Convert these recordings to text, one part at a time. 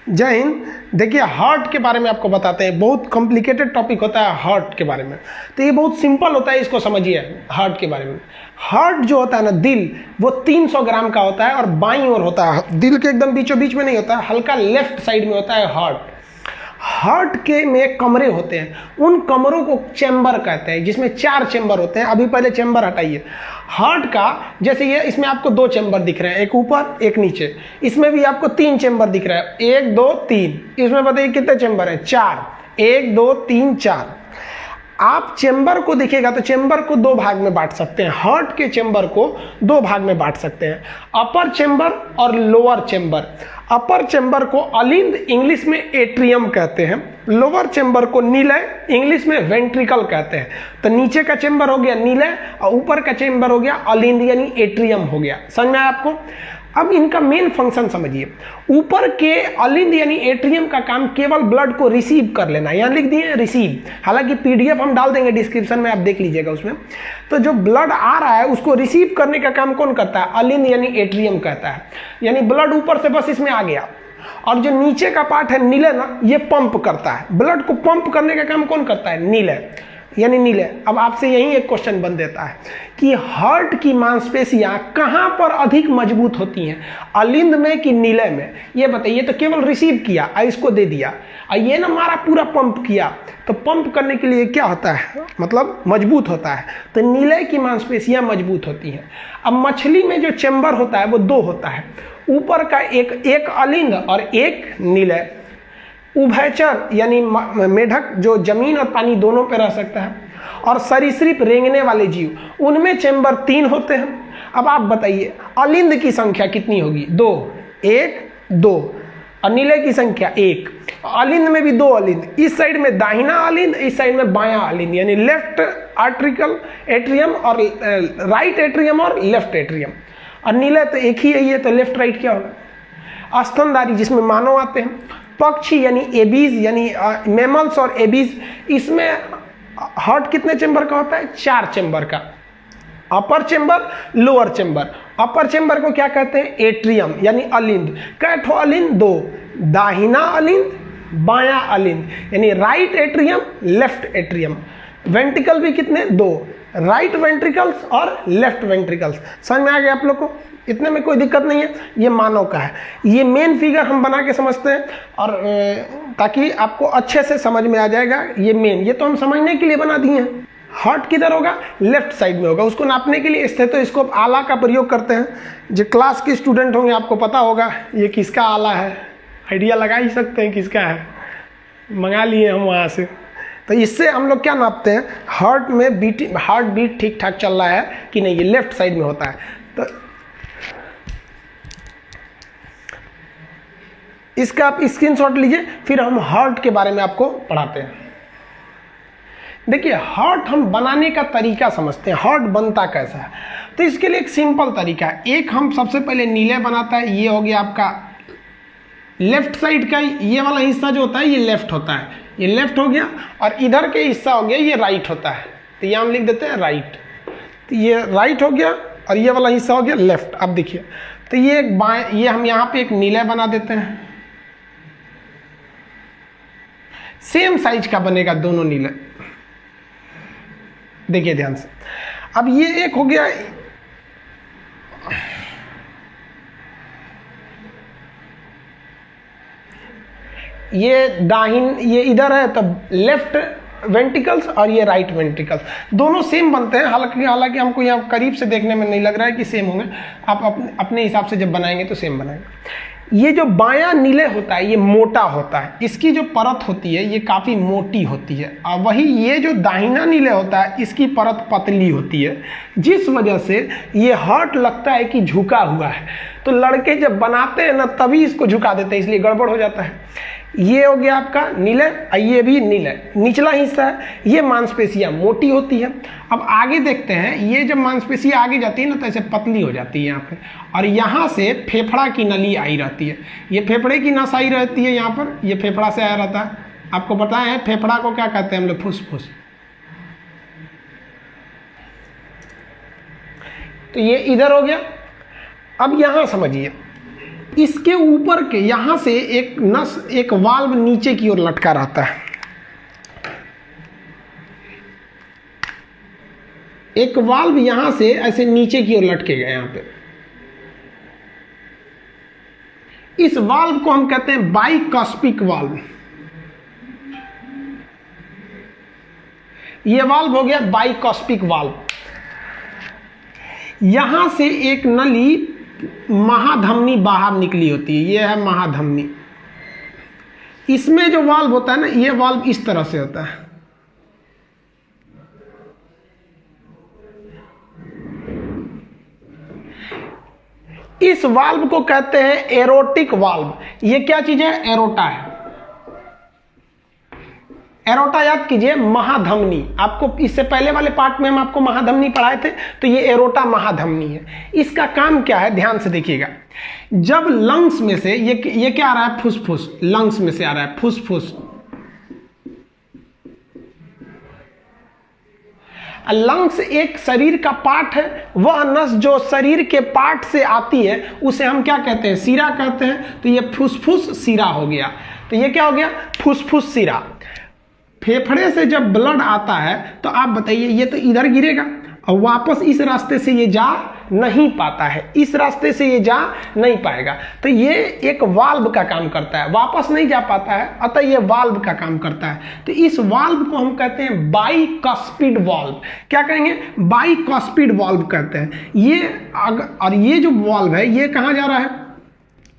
जय हिंद। देखिए हार्ट के बारे में आपको बताते हैं, बहुत कॉम्प्लिकेटेड टॉपिक होता है हार्ट के बारे में, तो ये बहुत सिंपल होता है, इसको समझिए। हार्ट के बारे में, हार्ट जो होता है ना, दिल, वो 300 ग्राम का होता है और बाईं ओर होता है, दिल के एकदम बीचों बीच में नहीं होता है, हल्का लेफ्ट साइड में होता है हार्ट। हार्ट के में कमरे होते हैं, उन कमरों को चैम्बर कहते हैं, जिसमें 4 चैम्बर होते हैं। अभी पहले चैम्बर हटाइए। हार्ट का जैसे ये, इसमें आपको 2 चैम्बर दिख रहे हैं, एक ऊपर एक नीचे। इसमें भी आपको 3 चैम्बर दिख रहा है, 1 2 3। इसमें बताइए कितने चैम्बर हैं? 4। 1 2 3 4। आप चैम्बर को देखिएगा तो चैम्बर को 2 भाग में बांट सकते हैं। हार्ट के चैम्बर को 2 भाग में बांट सकते हैं, अपर चैम्बर और लोअर चैम्बर। अपर चैम्बर को अलिंद, इंग्लिश में एट्रियम कहते हैं। लोअर चैम्बर को निलय, इंग्लिश में वेंट्रिकल कहते हैं। तो नीचे का चैम्बर हो गया निलय और ऊपर का चैम्बर हो गया अलिंद यानी एट्रियम हो गया। समझ में आया आपको? अब इनका मेन फंक्शन समझिए। ऊपर के अलिंद यानी एट्रियम का काम केवल ब्लड को रिसीव कर लेना, यहाँ लिख दिए रिसीव, हालांकि पीडीएफ हम डाल देंगे डिस्क्रिप्शन में, आप देख लीजिएगा उसमें। तो जो ब्लड आ रहा है उसको रिसीव करने का काम कौन करता है? अलिंद यानी एट्रियम कहता है। यानी ब्लड ऊपर से बस इसमें आ गया, और जो नीचे का पार्ट है निलय ना, ये पंप करता है। ब्लड को पंप करने का काम कौन करता है? निलय यानी निलय। अब आपसे यही एक क्वेश्चन बन देता है कि हार्ट की मांसपेशियां कहां पर अधिक मजबूत होती हैं, अलिंद में कि निलय में? ये बताइए। तो केवल रिसीव किया और इसको दे दिया, और ये ना मारा पूरा पंप किया, तो पंप करने के लिए क्या होता है? मतलब मजबूत होता है। तो निलय की मांसपेशियां मजबूत होती हैं। अब मछली में जो चैम्बर होता है वो 2 होता है, ऊपर का एक अलिंद और एक निलय। उभयचर यानी मेढक जो जमीन और पानी दोनों पे रह सकता है, और सरीसृप रेंगने वाले जीव, उनमें चैम्बर 3 होते हैं। अब आप बताइए अलिंद की संख्या कितनी होगी? 2, 1 2, और निलय की संख्या 1। अलिंद में भी 2 अलिंद, इस साइड में दाहिना अलिंद, इस साइड में बायां अलिंद, यानी लेफ्ट आर्ट्रिकल एट्रियम और राइट एट्रियम और लेफ्ट एट्रियम। और निलय तो एक ही है, ये तो लेफ्ट राइट क्या होगा? स्तनधारी जिसमें मानव आते हैं। पक्षी यानी एबीज, यानी मैमल्स और एबीज, इसमें हार्ट कितने चैम्बर का होता है? 4 चैम्बर का। अपर चैम्बर, लोअर चैम्बर। अपर चैम्बर को क्या कहते हैं? एट्रियम यानी अलिंद। कैठो अलिंद? 2, दाहिना अलिंद, बायां अलिंद, यानी right atrium, left atrium. Ventricle भी कितने? 2, राइट वेंट्रिकल्स और लेफ्ट वेंट्रिकल्स। समझ में आ गया आप लोग को? इतने में कोई दिक्कत नहीं है। ये मानव का है। ये मेन फिगर हम बना के समझते हैं, और ताकि आपको अच्छे से समझ में आ जाएगा। ये मेन, ये तो हम समझने के लिए बना दिए हैं। हार्ट किधर होगा? लेफ्ट साइड में होगा। उसको नापने के लिए स्टेथोस्कोप आला का प्रयोग करते हैं। जो क्लास के स्टूडेंट होंगे आपको पता होगा ये किसका आला है, आइडिया लगा ही सकते हैं किसका है, मंगा लिए हम वहाँ से। तो इससे हम लोग क्या नापते हैं? हार्ट में हार्ट बीट ठीक ठाक चल रहा है कि नहीं, ये लेफ्ट साइड में होता है। तो इसका आप स्क्रीनशॉट लीजिए, फिर हम हार्ट के बारे में आपको पढ़ाते हैं। देखिए हार्ट हम बनाने का तरीका समझते हैं, हार्ट बनता कैसा है। तो इसके लिए एक सिंपल तरीका है। एक हम सबसे पहले निलय बनाता है, ये हो गया आपका लेफ्ट साइड का, ये वाला हिस्सा जो होता है ये लेफ्ट होता है, ये लेफ्ट हो गया, और इधर के हिस्सा हो गया ये राइट होता है। तो ये हम लिख देते हैं राइट। तो ये राइट हो गया और ये वाला हिस्सा हो गया लेफ्ट। अब देखिए, तो ये एक बाएं, ये हम यहाँ पे एक निलय बना देते हैं, सेम साइज का बनेगा दोनों निलय। देखिए ध्यान से। अब ये एक हो गया, ये दाहिन, ये इधर है तो लेफ्ट वेंट्रिकल्स और ये राइट वेंट्रिकल्स, दोनों सेम बनते हैं। हालांकि हमको यहाँ करीब से देखने में नहीं लग रहा है कि सेम होंगे, आप अपने हिसाब से जब बनाएंगे तो सेम बनाएंगे। ये जो बायां निलय होता है ये मोटा होता है, इसकी जो परत होती है ये काफ़ी मोटी होती है, और वही ये जो दाहिना निलय होता है इसकी परत पतली होती है, जिस वजह से ये हार्ट लगता है कि झुका हुआ है। तो लड़के जब बनाते हैं ना तभी इसको झुका देते हैं, इसलिए गड़बड़ हो जाता है। ये हो गया आपका निलय, ये भी निलय, निचला हिस्सा है। ये मांसपेशियां मोटी होती है। अब आगे देखते हैं, ये जब मांसपेशियां आगे जाती है ना तो ऐसे पतली हो जाती है यहाँ पे, और यहाँ से फेफड़ा की नली आई रहती है। ये फेफड़े की नस आई रहती है यहाँ पर, ये फेफड़ा से आया रहता है। आपको पता है फेफड़ा को क्या कहते हैं हम लोग? फुसफुस। तो ये इधर हो गया। अब यहाँ समझिए, इसके ऊपर के यहां से एक नस, एक वाल्व नीचे की ओर लटका रहता है। एक वाल्व यहां से ऐसे नीचे की ओर लटकेगा यहां पे। इस वाल्व को हम कहते हैं बाइकास्पिक वाल्व। ये वाल्व हो गया बाइकास्पिक वाल्व। यहां से एक नली महाधमनी बाहर निकली होती है, ये है महाधमनी। इसमें जो वाल्व होता है ना, ये वाल्व इस तरह से होता है। इस वाल्व को कहते हैं एरोटिक वाल्व। ये क्या चीज है? एरोटा है। एरोटा याद कीजिए, महाधमनी। आपको इससे पहले वाले पार्ट में हम आपको महाधमनी पढ़ाए थे, तो ये एरोटा महाधमनी है। इसका काम क्या है, ध्यान से देखिएगा। जब लंग्स में से ये क्या आ रहा है? फुसफुस। लंग्स में से आ रहा है फुसफुस। लंग्स एक शरीर का पार्ट है। वह नस जो शरीर के पार्ट से आती है उसे हम क्या कहते हैं? सीरा कहते हैं। तो ये फुसफुस सीरा हो गया। तो ये क्या हो गया? फुसफुस सीरा। फेफड़े से जब ब्लड आता है तो आप बताइए, ये तो इधर गिरेगा और वापस इस रास्ते से ये जा नहीं पाता है, इस रास्ते से ये जा नहीं पाएगा। तो ये एक वाल्व का काम करता है, वापस नहीं जा पाता है, अतः ये वाल्व का काम करता है। तो इस वाल्व को हम कहते हैं बाइकास्पिड वाल्व। क्या कहेंगे? बाइकास्पिड वाल्व कहते हैं। और ये जो वाल्व है, ये कहाँ जा रहा है?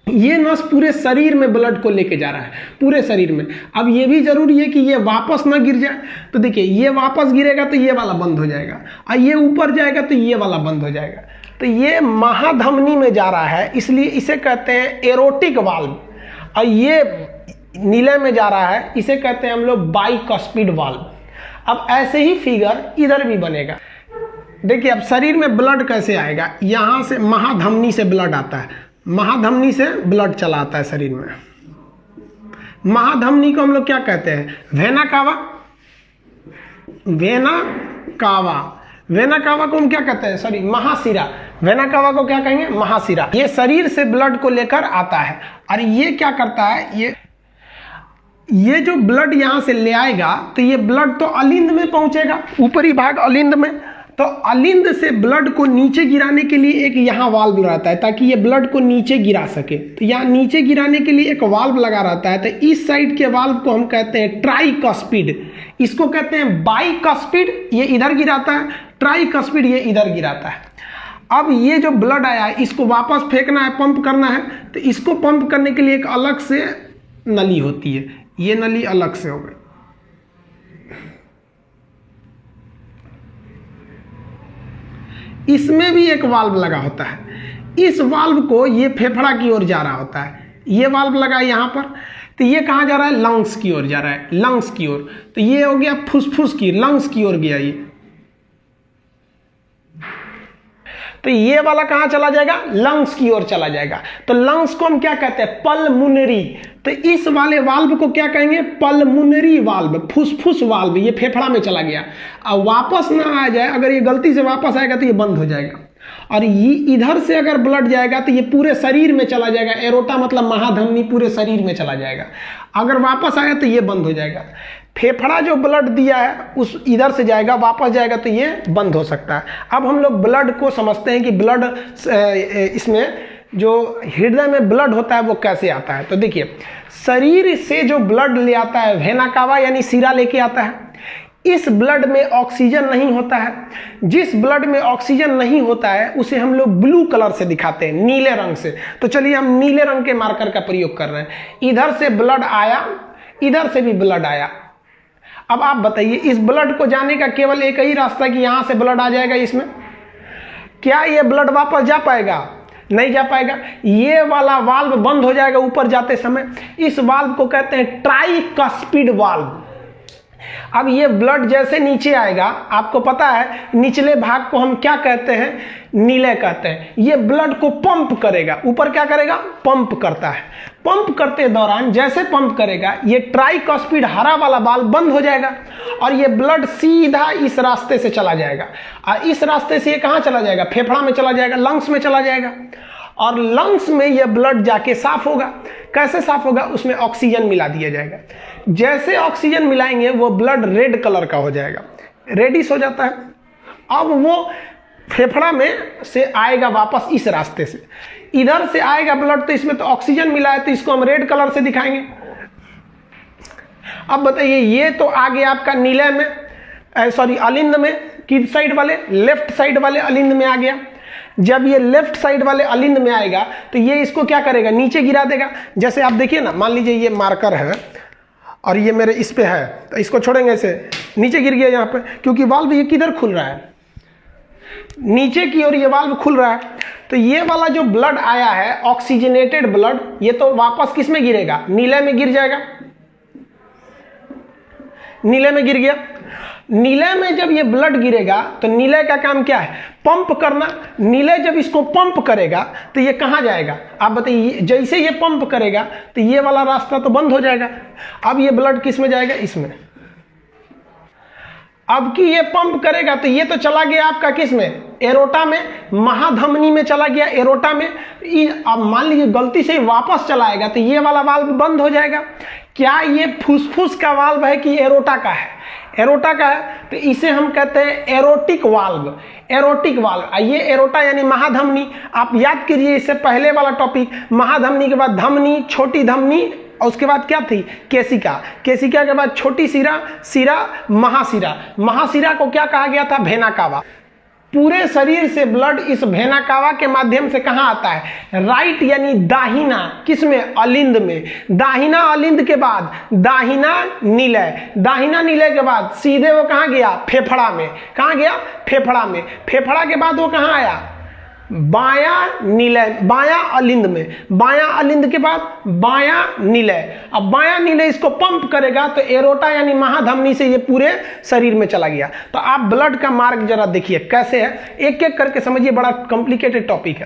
ये नस पूरे शरीर में ब्लड को लेके जा रहा है, पूरे शरीर में। अब ये भी जरूरी है कि ये वापस ना गिर जाए। तो देखिए, ये वापस गिरेगा तो ये वाला बंद हो जाएगा, और ये ऊपर जाएगा तो ये वाला बंद हो जाएगा। तो ये महाधमनी में जा रहा है, इसलिए इसे कहते हैं एरोटिक वाल्व। और ये नीले में जा रहा है, इसे कहते हैं हम लोग बाइकास्पिड वाल्व। अब ऐसे ही फिगर इधर भी बनेगा। देखिए, अब शरीर में ब्लड कैसे आएगा? यहां से महाधमनी से ब्लड आता है, महाधमनी से ब्लड चला आता है शरीर में। महाधमनी को हम लोग क्या कहते हैं? Vena cava. Vena cava. Vena cava को हम क्या कहते हैं? सॉरी, महाशिरा। वेना कावा को क्या कहेंगे? महाशिरा। ये शरीर से ब्लड को लेकर आता है, और ये क्या करता है? ये जो ब्लड यहां से ले आएगा तो ये ब्लड तो अलिंद में पहुंचेगा, ऊपरी भाग अलिंद में। तो अलिंद से ब्लड को नीचे गिराने के लिए एक यहाँ वाल्व रहता है, ताकि ये ब्लड को नीचे गिरा सके। तो यहाँ नीचे गिराने के लिए एक वाल्व लगा रहता है। तो इस साइड के वाल्व को हम कहते हैं ट्राइकास्पिड। इसको कहते हैं बाइकास्पिड, ये इधर गिराता है। ट्राइकास्पिड, ये इधर गिराता है। अब ये जो ब्लड आया है, इसको वापस फेंकना है, पंप करना है। तो इसको पंप करने के लिए एक अलग से नली होती है, ये नली अलग से हो गई। इसमें भी एक वाल्व लगा होता है। इस वाल्व को ये फेफड़ा की ओर जा रहा होता है, ये वाल्व लगा यहां पर। तो ये कहां जा रहा है? लंग्स की ओर जा रहा है, लंग्स की ओर। तो ये हो गया फुसफुस की, लंग्स की ओर गया ये। तो ये वाला कहां चला जाएगा? लंग्स की ओर चला जाएगा। तो लंग्स को हम क्या कहते हैं? पल्मोनरी। तो इस वाले वाल्व को क्या कहेंगे? पल्मोनरी वाल्व, फुसफुस वाल्व। ये फेफड़ा में चला गया, अब वापस ना आ जाए। अगर ये गलती से वापस आएगा तो ये बंद हो जाएगा। और ये इधर से अगर ब्लड जाएगा तो ये पूरे शरीर में चला जाएगा। एरोटा मतलब महाधमनी, पूरे शरीर में चला जाएगा। अगर वापस आया तो ये बंद हो जाएगा। फेफड़ा जो ब्लड दिया है उस इधर से जाएगा, वापस जाएगा तो ये बंद हो सकता है। अब हम लोग ब्लड को समझते हैं कि ब्लड इसमें जो हृदय में ब्लड होता है वो कैसे आता है। तो देखिए, शरीर से जो ब्लड ले आता है, वेना कावा यानी सीरा लेके आता है। इस ब्लड में ऑक्सीजन नहीं होता है। जिस ब्लड में ऑक्सीजन नहीं होता है उसे हम लोग ब्लू कलर से दिखाते हैं, नीले रंग से। तो चलिए हम नीले रंग के मार्कर का प्रयोग कर रहे हैं। इधर से ब्लड आया, इधर से भी ब्लड आया। अब आप बताइए, इस ब्लड को जाने का केवल एक ही रास्ता कि यहां से ब्लड आ जाएगा इसमें। क्या ये ब्लड वापस जा पाएगा? नहीं जा पाएगा। ये वाला वाल्व बंद हो जाएगा ऊपर जाते समय। इस वाल्व को कहते हैं ट्राइकास्पिड वाल्व। अब ये ब्लड जैसे नीचे आएगा, आपको पता है निचले भाग को हम क्या कहते हैं? नीले कहते हैं। ये ब्लड को पंप करेगा, ऊपर क्या करेगा? पंप करता है। पंप करते दौरान जैसे पंप करेगा, ये ट्राइकास्पिड हरा वाला वाल्व बंद हो जाएगा और ये ब्लड सीधा इस रास्ते से चला जाएगा। और इस रास्ते से ये कहां चला जाएगा? फेफड़ा में चला जाएगा, लंग्स में चला जाएगा। और लंग्स में यह ब्लड जाके साफ होगा। कैसे साफ होगा? उसमें ऑक्सीजन मिला दिया जाएगा। जैसे ऑक्सीजन मिलाएंगे वो ब्लड रेड कलर का हो जाएगा, रेडिश हो जाता है। अब वो फेफड़ा में से आएगा वापस इस रास्ते से, इधर से आएगा ब्लड, तो इसमें तो ऑक्सीजन मिला है तो इसको हम रेड कलर से दिखाएंगे। अब बताइए, ये तो आ गया आपका नीले में, सॉरी अलिंद में, किस साइड वाले? लेफ्ट साइड वाले अलिंद में आ गया। जब ये लेफ्ट साइड वाले अलिंद में आएगा तो ये इसको क्या करेगा? नीचे गिरा देगा। जैसे आप देखिए ना, मान लीजिए ये मार्कर है और ये मेरे इस पे है, तो इसको छोड़ेंगे, ऐसे नीचे गिर गया यहाँ पे, क्योंकि वाल्व ये किधर खुल रहा है? नीचे की ओर ये वाल्व खुल रहा है। तो ये वाला जो ब्लड आया है ऑक्सीजनेटेड ब्लड, ये तो वापस किस में गिरेगा? नीले में गिर जाएगा। नीले में गिर गया। नीले में जब ये ब्लड गिरेगा तो नीले का काम क्या है? पंप करना। नीले जब इसको पंप करेगा तो ये कहां जाएगा? आप बताइए। जैसे ये पंप करेगा तो ये वाला रास्ता तो बंद हो जाएगा। अब ये ब्लड किस में जाएगा? इसमें। अब कि ये पंप करेगा तो ये तो चला गया आपका किस में? एरोटा में, महाधमनी में चला गया, एरोटा में। अब मान लीजिए गलती से वापस चलाएगा तो ये वाला वाल्व बंद हो जाएगा। क्या ये फुसफुस का वाल्व है कि एरोटा का है? एरोटा का है, तो इसे हम कहते हैं एरोटिक वाल्व। एरोटिक वाल्व, ये एरोटा यानी महाधमनी। आप याद कीजिए इससे पहले वाला टॉपिक, महाधमनी के बाद धमनी, छोटी धमनी, और उसके बाद क्या थी? केशिका। केशिका के बाद छोटी सिरा, सिरा, महासिरा। महासिरा को क्या कहा गया था? Vena cava. पूरे शरीर से ब्लड इस वेना कावा के माध्यम से कहां आता है? राइट यानी दाहिना, किसमें? अलिंद में। दाहिना अलिंद के बाद दाहिना नीलय, दाहिना नीलय के बाद सीधे वो कहां गया? फेफड़ा में। कहां गया? फेफड़ा में। फेफड़ा के बाद वो कहां आया? बाया नीलय, बाया अलिंद में। बाया अलिंद के बाद बाया नीलय। अब बाया नीलय इसको पंप करेगा तो एरोटा यानी महाधमनी से ये पूरे शरीर में चला गया। तो आप ब्लड का मार्ग जरा देखिए कैसे है, एक एक करके समझिए, बड़ा कॉम्प्लिकेटेड टॉपिक है।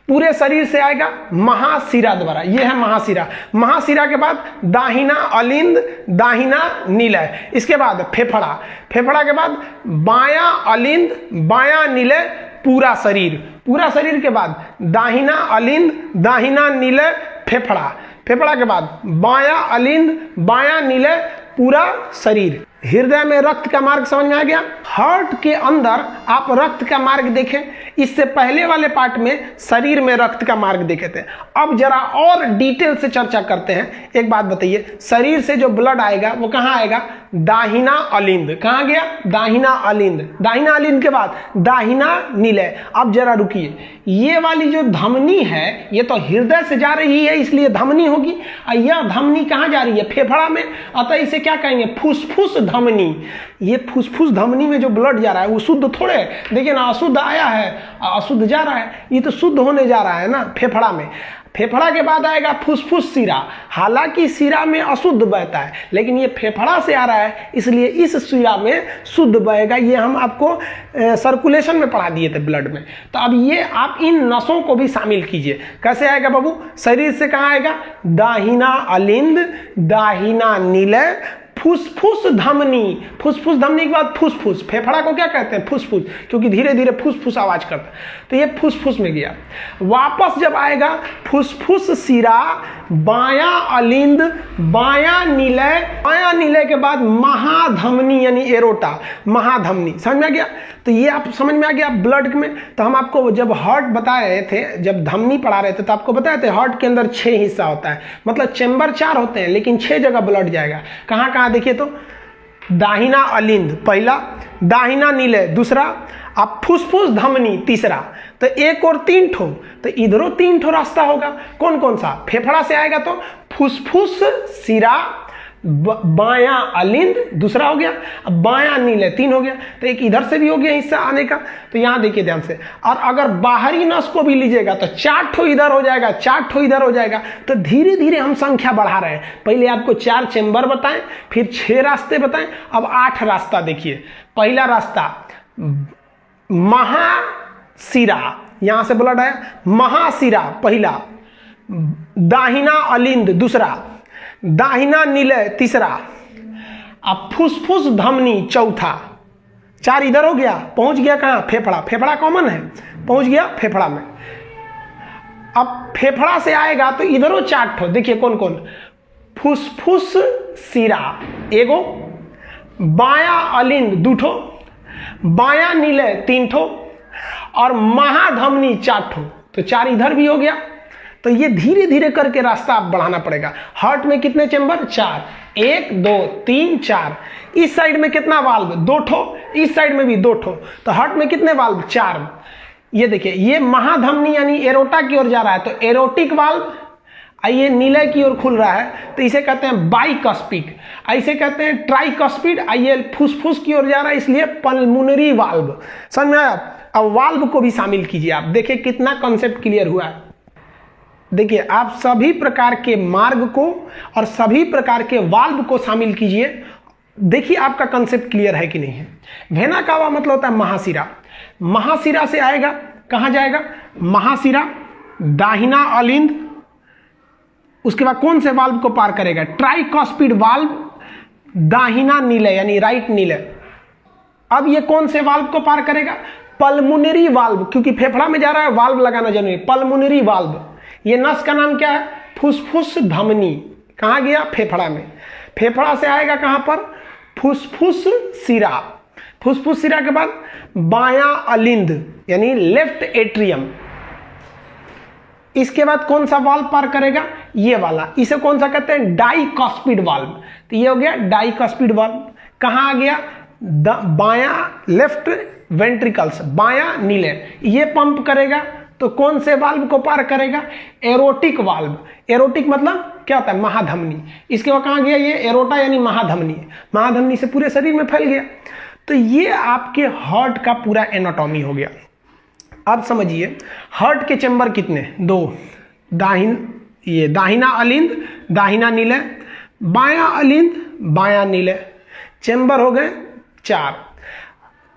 पूरे शरीर से आएगा महाशिरा द्वारा, ये है महाशिरा। महाशिरा के बाद दाहिना अलिंद, दाहिना नीलय, इसके बाद फेफड़ा, फेफड़ा के बाद बाया अलिंद, बाया नीलय, पूरा शरीर। पूरा शरीर के बाद दाहिना अलिंद, दाहिना नीलय, फेफड़ा। फेफड़ा के बाद बाया अलिंद, बाया नीलय, पूरा शरीर। हृदय में रक्त का मार्ग समझ में आ गया। हार्ट के अंदर आप रक्त का मार्ग देखें, इससे पहले वाले पार्ट में शरीर में रक्त का मार्ग देखे थे। अब जरा और डिटेल से चर्चा करते हैं। एक बात बताइए, शरीर से जो ब्लड आएगा वो कहां आएगा? दाहिना अलिंद। कहां गया? दाहिना अलिंद। दाहिना अलिंद के बाद दाहिना नीलय। अब जरा रुकिए, ये वाली जो धमनी है ये तो हृदय से जा रही है इसलिए धमनी होगी, और यह धमनी कहां जा रही है? फेफड़ा में। अतः इसे क्या कहेंगे? फुसफुस धमनी। ये फुसफुस धमनी में जो ब्लड जा रहा है वो शुद्ध थोड़े, देखिए ना, अशुद्ध आया है, अशुद्ध जा रहा है, ये तो शुद्ध होने जा रहा है ना फेफड़ा में। फेफड़ा के बाद आएगा फुसफुस सिरा। हालांकि सिरा में अशुद्ध बहता है लेकिन ये फेफड़ा से आ रहा है इसलिए इस सिरा में शुद्ध बहेगा। ये हम आपको सर्कुलेशन में पढ़ा दिए थे ब्लड में। तो अब ये आप इन नसों को भी शामिल कीजिए। कैसे आएगा बाबू? शरीर से कहाँ आएगा? दाहिना अलिंद, दाहिना नीलय, फुसफुस धमनी। फुसफुस धमनी के बाद फुसफुस। फेफड़ा को क्या कहते हैं? फुसफुस, क्योंकि धीरे धीरे फुसफुस आवाज करता है। तो ये फुसफुस में गया। वापस जब आएगा फुसफुस सिरा, बाया अलिंद, बाया नीलय, बाया नीलय के बाद महाधमनी यानी एरोटा, महाधमनी। समझ में आ गया? तो ये आप समझ में आ गया ब्लड में। तो हम आपको जब हार्ट बता रहे थे, जब धमनी पढ़ा रहे थे, तो आपको बताए थे हार्ट के अंदर 6 हिस्सा होता है, मतलब चेंबर 4 होते हैं लेकिन 6 जगह ब्लड जाएगा। कहाँ कहाँ देखिए तो? दाहिना अलिंद पहला, दाहिना नीलय दूसरा, अब फुसफुस धमनी तीसरा। तो एक और 3 ठो, तो इधरों 3 ठो रास्ता होगा। कौन कौन सा? फेफड़ा से आएगा तो फुसफुस सिरा, बाया अलिंद दूसरा हो गया, अब बाया नीलय 3 हो गया। तो एक इधर से भी हो गया हिस्सा आने का। तो यहां देखिए ध्यान से। और अगर बाहरी नस को भी लीजिएगा तो 4 ठो इधर हो जाएगा, 4 ठो इधर हो जाएगा। तो धीरे धीरे हम संख्या बढ़ा रहे हैं। पहले आपको 4 चेंबर बताएं, फिर 6 रास्ते बताएं, अब 8 रास्ता देखिए। पहला रास्ता महाशिरा, यहां से ब्लड आया, महाशिरा पहला, दाहिना अलिंद दूसरा, दाहिना नीलय तीसरा, अब फुसफुस धमनी चौथा। 4 इधर हो गया, पहुंच गया कहां? फेफड़ा। फेफड़ा कॉमन है, पहुंच गया फेफड़ा में। अब फेफड़ा से आएगा तो इधरों 4 ठो, देखिए कौन कौन, फुसफुस सिरा एगो, बाया अलिंद 2 ठो, बाया नीले 3 ठो और महाधमनी 4 ठो। तो 4 इधर भी हो गया। तो ये धीरे धीरे करके रास्ता आप बढ़ाना पड़ेगा। हार्ट में कितने चेंबर? 4, 1 2 3 4। इस साइड में कितना वाल्व? 2 ठो, इस साइड में भी 2 ठो। तो हार्ट में कितने वाल्व? 4। ये देखिए, ये महाधमनी यानी एरोटा की ओर जा रहा है, तो एरोटिक वाल्व, आइए नीले की ओर खुल रहा है तो इसे कहते हैं बाइकस्पिड, ऐसे कहते हैं ट्राइकस्पिड। आइए फुसफुस की ओर जा रहा है इसलिए पल्मोनरी वाल्व। समझ में आया? अब वाल्व को भी शामिल कीजिए। आप देखिए कितना कॉन्सेप्ट क्लियर हुआ है। देखिए, आप सभी प्रकार के मार्ग को और सभी प्रकार के वाल्व को शामिल कीजिए। देखिए आपका कॉन्सेप्ट क्लियर है कि नहीं है। वेना कावा मतलब होता है महाशिरा। महाशिरा से आएगा, कहां जाएगा? महाशिरा, दाहिना अलिंद, उसके बाद कौन से वाल्व को पार करेगा? ट्राइकॉस्पिड वाल्व, दाहिना नीले यानी राइट नीले। अब ये कौन से वाल्व को पार करेगा? पल्मोनरी वाल्व, क्योंकि फेफड़ा में जा रहा है, वाल्व लगाना जरूरी है। पल्मोनरी वाल्व, ये नस का नाम क्या है? फुसफुस धमनी। कहां गया? फेफड़ा में। फेफड़ा से आएगा कहां पर? फुसफुस सिरा। फुसफुस सिरा के बाद बाया अलिंद यानी लेफ्ट एट्रियम। इसके बाद कौन सा वाल्व पार करेगा? ये वाला। इसे कौन सा कहते हैं? डाइकॉस्पिड वाल्व। तो ये हो गया डाइकॉस्पिड वाल्व। कहां आ गया? बाया लेफ्ट वेंट्रिकल्स, बाया नीले। ये पंप करेगा तो कौन से वाल्व को पार करेगा? Aortic valve. एरोटिक मतलब क्या होता है? महाधमनी। इसके बाद कहां गया? ये एरोटा यानी महाधमनी। महाधमनी से पूरे शरीर में फैल गया। तो ये आपके हार्ट का पूरा एनाटॉमी हो गया। अब समझिए हार्ट के चेंबर कितने? 2। ये दाहिना अलिंद, दाहिना नीले, बाया अलिंद, बाया नीले। चेंबर हो गए 4।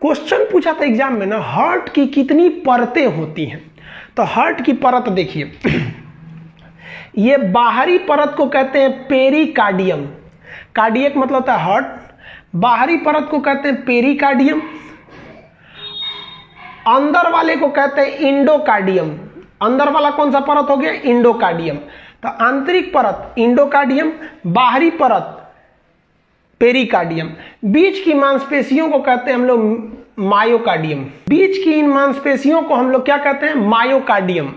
क्वेश्चन पूछा था एग्जाम में ना, हार्ट की कितनी परतें होती हैं? तो हार्ट की परत देखिए, ये बाहरी परत को कहते हैं पेरिकार्डियम। कार्डियक मतलब होता है हार्ट। बाहरी परत को कहते हैं पेरिकार्डियम। अंदर वाले को कहते हैं इंडोकार्डियम। अंदर वाला कौन सा परत हो गया? इंडोकार्डियम। तो आंतरिक परत इंडोकार्डियम, बाहरी परत पेरिकार्डियम। बीच की मांसपेशियों को कहते हैं हम लोग मायोकार्डियम। बीच की इन मांसपेशियों को हम लोग क्या कहते हैं? मायोकार्डियम।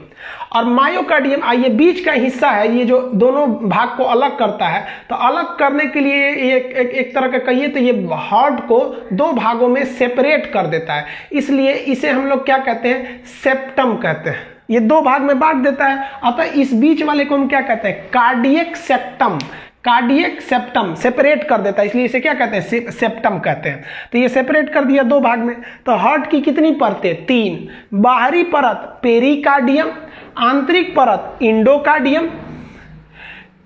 और मायोकार्डियम, आइए बीच का हिस्सा है, ये जो दोनों भाग को अलग करता है। तो अलग करने के लिए एक तरह का कहिए तो ये हार्ट को 2 भागों में सेपरेट कर देता है। इसलिए इसे हम लोग क्या कहते हैं? सेप्टम कहते हैं। ये 2 भाग में बांट देता है। अतः इस बीच वाले को हम क्या कहते हैं? Cardiac septum. Cardiac septum separate कर देता है, इसलिए इसे क्या कहते हैं? सेप्टम कहते हैं। तो ये सेपरेट कर दिया 2 भाग में। तो हार्ट की कितनी परतें? 3। बाहरी परत पेरिकार्डियम, आंतरिक परत इंडोकार्डियम,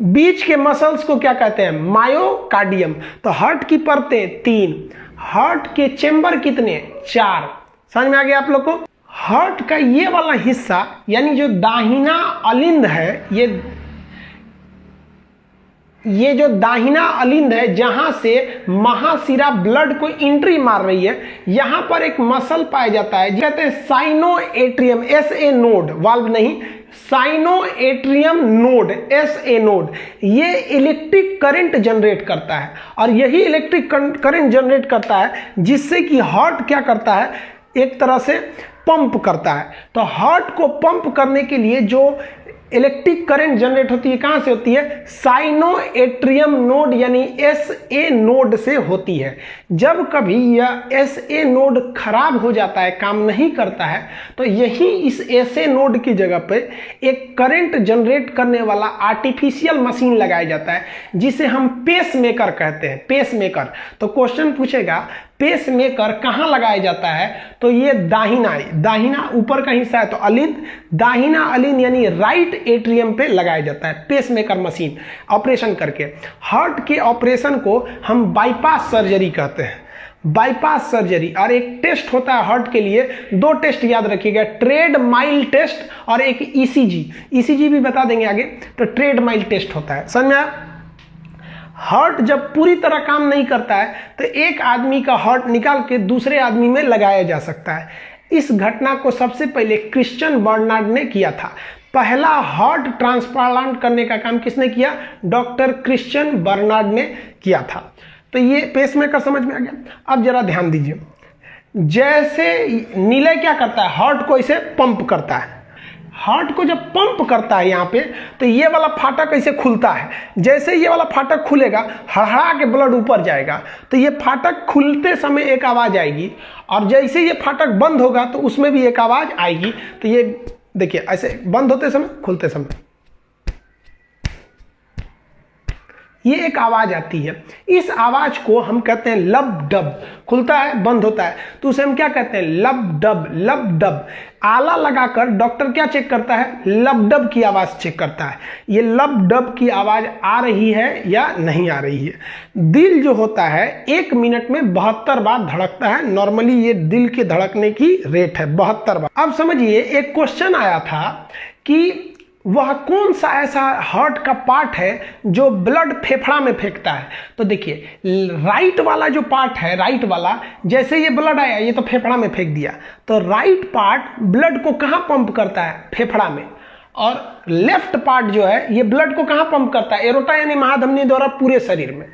बीच के मसल्स को क्या कहते हैं? मायोकार्डियम। तो हार्ट की परतें 3। हार्ट के चेंबर कितने? 4। समझ में आ गया आप लोग को? हार्ट का ये वाला हिस्सा यानी जो दाहिना अलिंद है, ये जो दाहिना अलिंद है, जहां से महाशिरा ब्लड को एंट्री मार रही है, यहां पर एक मसल पाया जाता है, कहते हैं साइनोएट्रियम, SA नोड, वाल्व नहीं, साइनोएट्रियम नोड, SA नोड। ये इलेक्ट्रिक करंट जनरेट करता है और यही इलेक्ट्रिक करंट जनरेट करता है जिससे कि हार्ट क्या करता है? एक तरह से पंप करता है। तो हार्ट को पंप करने के लिए जो इलेक्ट्रिक करंट जनरेट होती है, कहां से होती है? साइनोएट्रियम नोड यानी SA नोड से होती है। जब कभी यह SA नोड खराब हो जाता है, काम नहीं करता है, तो यही इस SA नोड की जगह पे एक करंट जनरेट करने वाला आर्टिफिशियल मशीन लगाया जाता है जिसे हम पेसमेकर कहते हैं। पेसमेकर। तो क्वेश्चन पूछेगा पेसमेकर कहां लगाया जाता है? तो ये दाहिना ऊपर का हिस्सा है तो अलिंद, दाहिना अलिंद यानी राइट एट्रियम पे लगाया जाता है पेसमेकर मशीन ऑपरेशन करके। हार्ट के ऑपरेशन को हम बाईपास सर्जरी कहते हैं। Bypass surgery. और एक टेस्ट होता है हार्ट के लिए, 2 टेस्ट याद रखिएगा, ट्रेड माइल टेस्ट और एक ECG भी बता देंगे आगे। तो ट्रेड माइल टेस्ट होता है। समझ में आया? हार्ट जब पूरी तरह काम नहीं करता है तो एक आदमी का हार्ट निकाल के दूसरे आदमी में लगाया जा सकता है। इस घटना को सबसे पहले क्रिश्चियन बर्नार्ड ने किया था। पहला हार्ट ट्रांसप्लांट करने का काम किसने किया? डॉक्टर क्रिश्चियन बर्नार्ड ने किया था। तो ये पेसमेकर समझ में आ गया। अब जरा ध्यान दीजिए, जैसे नीले क्या करता है, हार्ट को इसे पंप करता है। हार्ट को जब पंप करता है यहाँ पे, तो ये वाला फाटक ऐसे खुलता है। जैसे ये वाला फाटक खुलेगा, हड़हड़ा के ब्लड ऊपर जाएगा, तो ये फाटक खुलते समय एक आवाज आएगी, और जैसे ये फाटक बंद होगा तो उसमें भी एक आवाज आएगी। तो ये देखिए, ऐसे बंद होते समय, खुलते समय ये एक आवाज आती है। इस आवाज को हम कहते हैं लब डब। खुलता है, बंद होता है, तो उसे हम क्या कहते हैं? लब डब। लब डब आला लगाकर डॉक्टर क्या चेक करता है? लब डब की आवाज चेक करता है, ये लब डब की आवाज आ रही है या नहीं आ रही है। दिल जो होता है 1 मिनट में 72 बार धड़कता है। नॉर्मली ये दिल के धड़कने की रेट है 72 बार। अब समझिए, एक क्वेश्चन आया था कि वह कौन सा ऐसा हार्ट का पार्ट है जो ब्लड फेफड़ा में फेंकता है। तो देखिए, राइट वाला जो पार्ट है, राइट वाला, जैसे ये ब्लड आया, ये तो फेफड़ा में फेंक दिया, तो राइट पार्ट ब्लड को कहाँ पंप करता है? फेफड़ा में। और लेफ्ट पार्ट जो है, ये ब्लड को कहाँ पंप करता है? एरोटा यानी महाधमनी द्वारा पूरे शरीर में।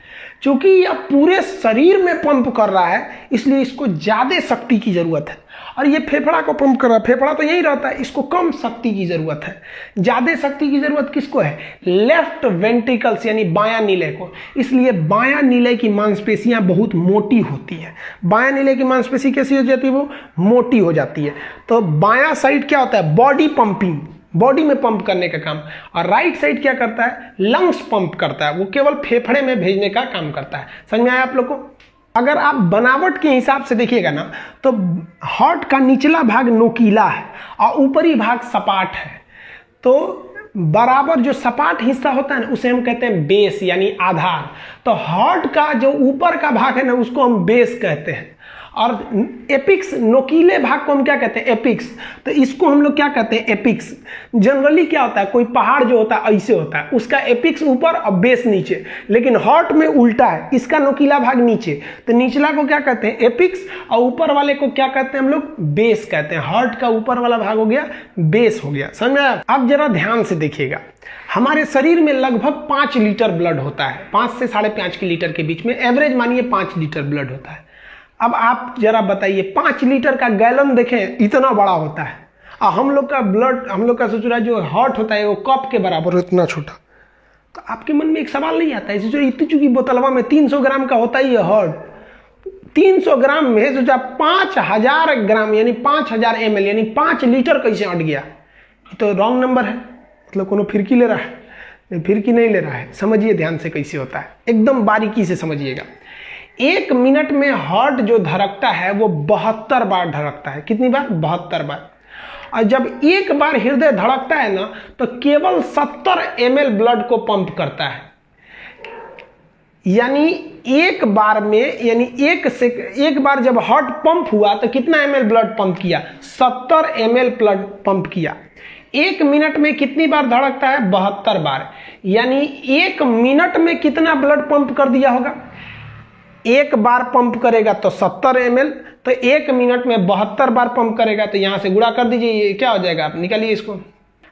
चूंकि यह पूरे शरीर में पंप कर रहा है, इसलिए इसको ज्यादा शक्ति की जरूरत है। और ये फेफड़ा को पंप कर रहा है, फेफड़ा तो यही रहता है, इसको कम शक्ति की जरूरत है। ज्यादा शक्ति की जरूरत किसको है? लेफ्ट वेंट्रिकल्स यानी बायां नीले को। इसलिए बायां नीले की मांसपेशियां बहुत मोटी होती है। बायां नीले की मांसपेशी कैसी हो जाती है? वो मोटी हो जाती है। तो बायां साइड क्या होता है? बॉडी पंपिंग, बॉडी में पंप करने का काम। और राइट साइड क्या करता है? लंग्स पंप करता है, वो केवल फेफड़े में भेजने का काम करता है। समझ में आया आप लोग को? अगर आप बनावट के हिसाब से देखिएगा ना, तो हार्ट का निचला भाग नोकीला है और ऊपरी भाग सपाट है। तो बराबर जो सपाट हिस्सा होता है ना, उसे हम कहते हैं बेस यानी आधार। तो हार्ट का जो ऊपर का भाग है ना, उसको हम बेस कहते हैं। और एपिक्स, नोकीले भाग को हम क्या कहते हैं? एपिक्स। तो इसको हम लोग क्या कहते हैं? एपिक्स। जनरली क्या होता है, कोई पहाड़ जो होता है ऐसे होता है, उसका एपिक्स ऊपर और बेस नीचे। लेकिन हार्ट में उल्टा है, इसका नोकीला भाग नीचे, तो निचला को क्या कहते हैं? एपिक्स, और ऊपर वाले को क्या कहते हैं हम लोग? बेस कहते हैं। हार्ट का ऊपर वाला भाग हो गया बेस हो गया। समझ में आया? अब जरा ध्यान से देखिएगा, हमारे शरीर में लगभग 5 लीटर ब्लड होता है, 5 से 5.5 लीटर के बीच में, एवरेज मानिए 5 लीटर ब्लड होता है। अब आप जरा बताइए, 5 लीटर का गैलन देखें, इतना बड़ा होता है, और हम लोग का ब्लड, हम लोग का सोचो जो हार्ट होता है वो कप के बराबर, इतना छोटा। तो आपके मन में एक सवाल नहीं आता है, सोचो इतनी चुकी बोतलवा में 300 ग्राम का होता ही है हार्ट। 300 ग्राम में सोचा 5000 ग्राम यानी 5000 ml यानी 5 लीटर कैसे अट गया? तो रॉन्ग नंबर है, मतलब कोनो फिरकी ले रहा है? नहीं, फिरकी नहीं ले रहा है। समझिए ध्यान से कैसे होता है, एकदम बारीकी से समझिएगा। 1 मिनट में हार्ट जो धड़कता है वो 72 बार धड़कता है। कितनी बार? 72 बार। और जब एक बार हृदय धड़कता है ना, तो केवल 70 ml ब्लड को पंप करता है। यानी एक बार में, यानी एक बार जब हार्ट पंप हुआ तो कितना ml ब्लड पंप किया? 70 ml ब्लड पंप किया। 1 मिनट में कितनी बार धड़कता है? 72 बार। यानी 1 मिनट में कितना ब्लड पंप कर दिया होगा? एक बार पंप करेगा तो 70 ml, तो 1 मिनट में 72 बार पंप करेगा, तो यहां से गुणा कर दीजिए, ये क्या हो जाएगा? आप निकालिए इसको,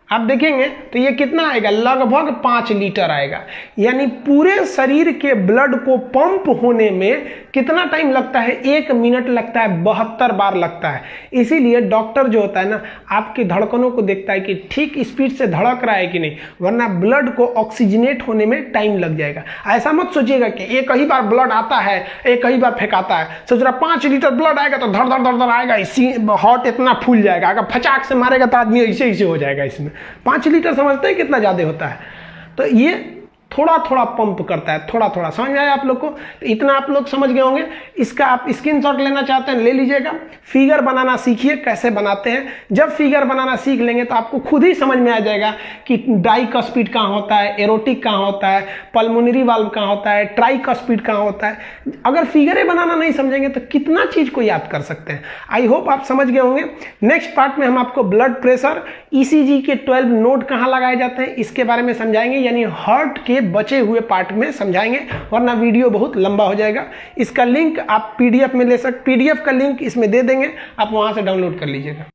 आप देखेंगे तो ये कितना आएगा? लगभग 5 लीटर आएगा। यानी पूरे शरीर के ब्लड को पंप होने में कितना टाइम लगता है? 1 मिनट लगता है, 72 बार लगता है। इसीलिए डॉक्टर जो होता है ना, आपकी धड़कनों को देखता है कि ठीक स्पीड से धड़क रहा है कि नहीं, वरना ब्लड को ऑक्सीजनेट होने में टाइम लग जाएगा। ऐसा मत सोचिएगा कि एक ही बार ब्लड आता है, एक ही बार फेंकाता है। सोच रहा 5 लीटर ब्लड आएगा तो धड़ धड़ धड़ धड़ आएगा, इसी हार्ट इतना फूल जाएगा। अगर फचाक से मारेगा तो आदमी ऐसे हो जाएगा। इसमें 5 लीटर समझते हैं कितना ज्यादा होता है? तो ये थोड़ा थोड़ा पंप करता है, थोड़ा थोड़ा। समझ में आया आप लोग को? तो इतना आप लोग समझ गए होंगे। इसका आप स्क्रीनशॉट लेना चाहते हैं, ले लीजिएगा। फिगर बनाना सीखिए, कैसे बनाते हैं। जब फिगर बनाना सीख लेंगे तो आपको खुद ही समझ में आ जाएगा कि डाइकस्पिड कहाँ होता है, एरोटिक कहाँ होता है, पल्मोनरी वाल्व कहाँ होता है, ट्राइकस्पिड कहाँ होता है। अगर फिगरें बनाना नहीं समझेंगे तो कितना चीज को याद कर सकते हैं। आई होप आप समझ गए होंगे। नेक्स्ट पार्ट में हम आपको ब्लड प्रेशर, ECG के 12 नोड कहाँ लगाए जाते हैं, इसके बारे में समझाएंगे, यानी हार्ट के बचे हुए पार्ट में समझाएंगे, वरना वीडियो बहुत लंबा हो जाएगा। इसका लिंक आप PDF में ले सकते, PDF का लिंक इसमें दे देंगे, आप वहां से डाउनलोड कर लीजिएगा।